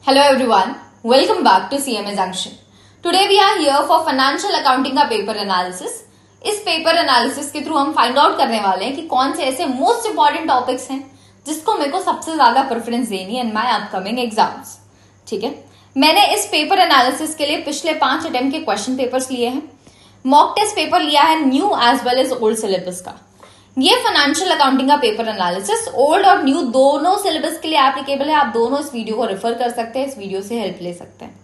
Hello everyone, welcome back to CMA Junction. Today we are here for financial accounting का paper analysis. इस paper analysis के through हम find out करने वाले हैं कि कौन से ऐसे मोस्ट इंपॉर्टेंट टॉपिक्स हैं जिसको मेरे को सबसे ज्यादा प्रेफरेंस देनी है इन माय अपकमिंग एग्जाम्स. ठीक है, मैंने इस पेपर एनालिसिस के लिए पिछले 5 अटेम्प्ट के क्वेश्चन पेपर्स लिए हैं. मॉक टेस्ट पेपर लिया है new as well as old syllabus का. ये फाइनेंशियल अकाउंटिंग का पेपर एनालिसिस ओल्ड और न्यू दोनों सिलेबस के लिए एप्लीकेबल है. आप दोनों इस वीडियो को रेफर कर सकते हैं, इस वीडियो से हेल्प ले सकते हैं.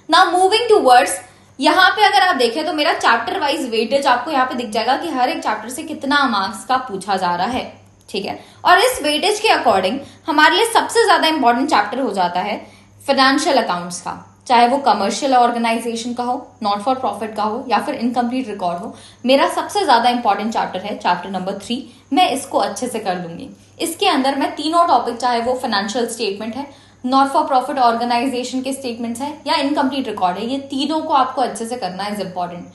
नाउ मूविंग टूवर्ड्स, यहाँ पे अगर आप देखें तो मेरा चैप्टर वाइज वेटेज आपको यहाँ पे दिख जाएगा कि हर एक चैप्टर से कितना मार्क्स का पूछा जा रहा है. ठीक है, और इस वेटेज के अकॉर्डिंग हमारे लिए सबसे ज्यादा इंपॉर्टेंट चैप्टर हो जाता है फाइनेंशियल अकाउंट्स का, चाहे वो कमर्शियल ऑर्गेनाइजेशन का हो, नॉट फॉर प्रॉफिट का हो या फिर इनकम्प्लीट रिकॉर्ड हो. मेरा सबसे ज्यादा इंपॉर्टेंट चैप्टर है चैप्टर नंबर 3. मैं इसको अच्छे से कर लूंगी. इसके अंदर मैं तीनों टॉपिक, चाहे वो फाइनेंशियल स्टेटमेंट है, नॉट फॉर प्रॉफिट ऑर्गेनाइजेशन के स्टेटमेंट्स है या इनकम्प्लीट रिकॉर्ड है, ये तीनों को आपको अच्छे से करना इज इंपॉर्टेंट.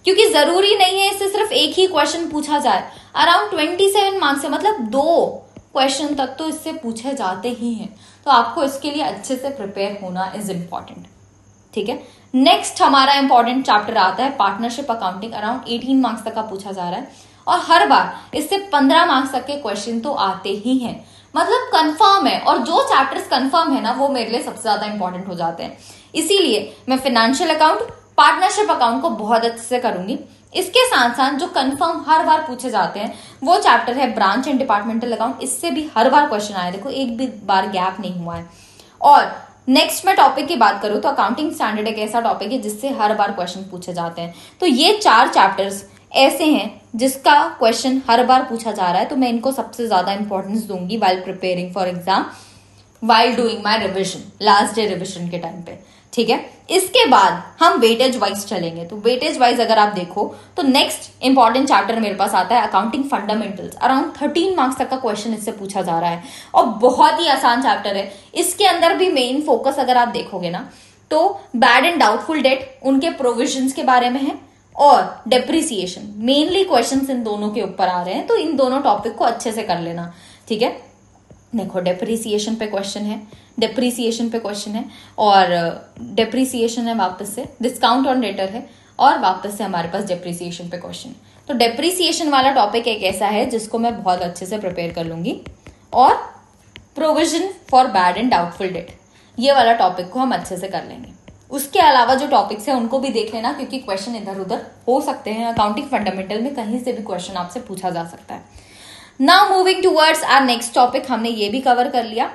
क्योंकि जरूरी नहीं है इससे सिर्फ एक ही क्वेश्चन पूछा जाए. अराउंड 27 मार्क्स से, मतलब 2 क्वेश्चन तक तो इससे पूछे जाते ही हैं. तो आपको इसके लिए अच्छे से प्रिपेयर होना इज इंपॉर्टेंट. ठीक है, नेक्स्ट हमारा इंपॉर्टेंट चैप्टर आता है पार्टनरशिप अकाउंटिंग. अराउंड 18 मार्क्स तक का पूछा जा रहा है और हर बार इससे 15 मार्क्स तक के क्वेश्चन तो आते ही हैं. मतलब कंफर्म है, और जो चैप्टर्स कंफर्म है ना वो मेरे लिए सबसे ज्यादा इंपॉर्टेंट हो जाते हैं. इसीलिए मैं फाइनेंशियल अकाउंट, पार्टनरशिप अकाउंट को बहुत अच्छे से करूंगी. इसके साथ साथ जो कंफर्म हर बार पूछे जाते हैं वो चैप्टर है ब्रांच एंड डिपार्टमेंटल अकाउंट. इससे भी हर बार क्वेश्चन आए, देखो एक भी बार गैप नहीं हुआ है. और नेक्स्ट मैं टॉपिक की बात करूं तो अकाउंटिंग स्टैंडर्ड एक ऐसा टॉपिक है जिससे हर बार क्वेश्चन पूछे जाते हैं. तो ये 4 चैप्टर्स ऐसे हैं जिसका क्वेश्चन हर बार पूछा जा रहा है. तो मैं इनको सबसे ज्यादा इंपॉर्टेंस दूंगी while preparing for exam, while doing my revision, last day revision के टाइम पे. ठीक है, इसके बाद हम वेटेज वाइज चलेंगे. तो वेटेज वाइज अगर आप देखो तो नेक्स्ट इंपॉर्टेंट चैप्टर मेरे पास आता है अकाउंटिंग फंडामेंटल्स. अराउंड 13 मार्क्स तक का क्वेश्चन इससे पूछा जा रहा है और बहुत ही आसान चैप्टर है. इसके अंदर भी मेन फोकस अगर आप देखोगे ना तो बैड एंड डाउटफुल डेट, उनके प्रोविजंस के बारे में है और डेप्रिसिएशन. मेनली क्वेश्चन इन दोनों के ऊपर आ रहे हैं, तो इन दोनों टॉपिक को अच्छे से कर लेना. ठीक है, देखो डेप्रिसिएशन पे क्वेश्चन है, डेप्रिसिएशन पे क्वेश्चन है और डेप्रिसिएशन है, वापस से डिस्काउंट ऑन डेटर है और वापस से हमारे पास डेप्रिसिएशन पे क्वेश्चन है. तो डेप्रिसिएशन वाला टॉपिक एक ऐसा है जिसको मैं बहुत अच्छे से प्रिपेयर कर लूंगी. और provision for bad and doubtful debt, ये वाला टॉपिक को हम अच्छे से कर लेंगे. उसके अलावा जो टॉपिक्स है उनको भी देख लेना, क्योंकि क्वेश्चन इधर उधर हो सकते हैं. अकाउंटिंग फंडामेंटल में कहीं से भी क्वेश्चन आपसे पूछा जा सकता है. Now moving towards our next topic, हमने ये भी कवर कर लिया.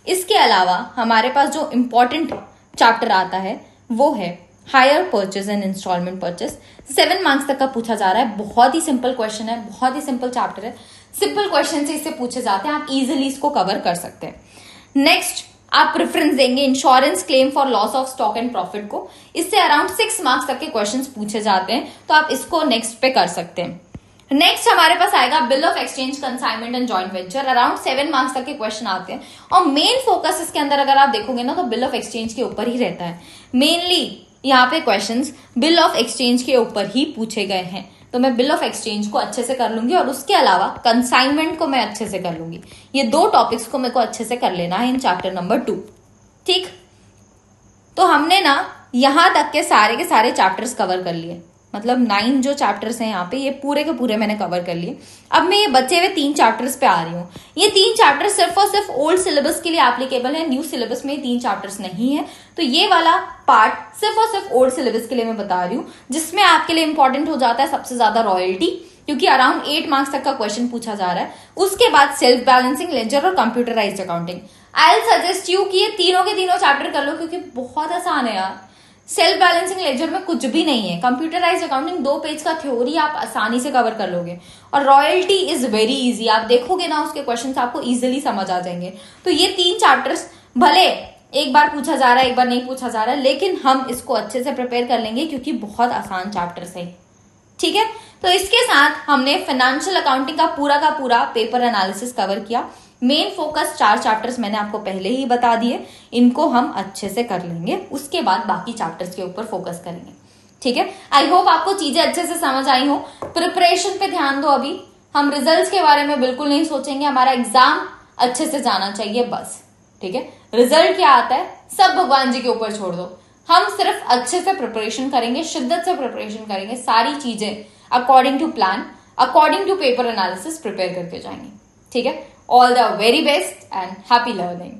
इसके अलावा हमारे पास जो इंपॉर्टेंट चैप्टर आता है वो है hire purchase and instalment purchase. 7 marks तक का पूछा जा रहा है. बहुत ही सिंपल क्वेश्चन है, बहुत ही सिंपल चैप्टर है. सिंपल क्वेश्चन से इससे पूछे जाते हैं, आप इजिली इसको कवर कर सकते हैं. नेक्स्ट आप प्रेफरेंस देंगे insurance claim for loss of stock and profit को. इससे अराउंड 6 मार्क्स तक के क्वेश्चंस पूछे जाते हैं, तो आप इसको नेक्स्ट पे कर सकते हैं. नेक्स्ट हमारे पास आएगा bill of exchange, consignment and joint venture. Around 7 marks तक के क्वेश्चन आते हैं और मेन फोकस इसके अंदर अगर आप देखोगे ना तो बिल ऑफ एक्सचेंज के ऊपर ही रहता है. मेनली यहाँ पे क्वेश्चंस बिल ऑफ एक्सचेंज के ऊपर ही पूछे गए हैं. तो मैं बिल ऑफ एक्सचेंज को अच्छे से कर लूंगी और उसके अलावा कंसाइनमेंट को मैं अच्छे से कर लूंगी. ये 2 टॉपिक्स को मेरे को अच्छे से कर लेना है इन चैप्टर नंबर 2. ठीक, तो हमने ना यहां तक के सारे चैप्टर्स कवर कर लिए. मतलब 9 जो चैप्टर्स हैं यहाँ पे, ये पूरे के पूरे मैंने कवर कर लिए. अब मैं ये बचे हुए 3 चैप्टर्स पे आ रही हूँ. ये 3 चैप्टर्स सिर्फ और सिर्फ ओल्ड सिलेबस के लिए एप्लीकेबल है. न्यू सिलेबस में 3 चैप्टर्स नहीं है. तो ये वाला पार्ट सिर्फ और सिर्फ ओल्ड सिलेबस के लिए मैं बता रही हूँ, जिसमें आपके लिए इंपॉर्टेंट हो जाता है सबसे ज्यादा रॉयल्टी, क्योंकि अराउंड 8 मार्क्स तक का क्वेश्चन पूछा जा रहा है. उसके बाद सेल्फ बैलेंसिंग, लेजर और computerised accounting. I will suggest you कि ये तीनों के तीनों चैप्टर कर लो, क्योंकि बहुत आसान है यार. सेल्फ बैलेंसिंग लेजर में कुछ भी नहीं है. कंप्यूटराइज्ड अकाउंटिंग 2 पेज का थ्योरी आप आसानी से कवर कर लोगे. और रॉयल्टी इज वेरी इजी, आप देखोगे ना उसके क्वेश्चंस आपको इजीली समझ आ जाएंगे. तो ये 3 चैप्टर्स भले एक बार पूछा जा रहा है, एक बार नहीं पूछा जा रहा है, लेकिन हम इसको अच्छे से प्रिपेयर कर लेंगे क्योंकि बहुत आसान चैप्टर्स है. ठीक है, तो इसके साथ हमने फाइनेंशियल अकाउंटिंग का पूरा पेपर एनालिसिस कवर किया. मेन फोकस 4 चैप्टर्स मैंने आपको पहले ही बता दिए, इनको हम अच्छे से कर लेंगे. उसके बाद बाकी चैप्टर्स के ऊपर फोकस करेंगे. ठीक है, आई होप आपको चीजें अच्छे से समझ आई हो. प्रिपरेशन पे ध्यान दो. अभी हम रिजल्ट्स के बारे में बिल्कुल नहीं सोचेंगे, हमारा एग्जाम अच्छे से जाना चाहिए बस. ठीक है। रिजल्ट क्या आता है सब भगवान जी के ऊपर छोड़ दो, हम सिर्फ अच्छे से प्रिपरेशन करेंगे, शिद्दत से प्रिपरेशन करेंगे, सारी चीजें according to plan, according to paper analysis prepare करके जाएंगे, ठीक है। All the very best and happy learning.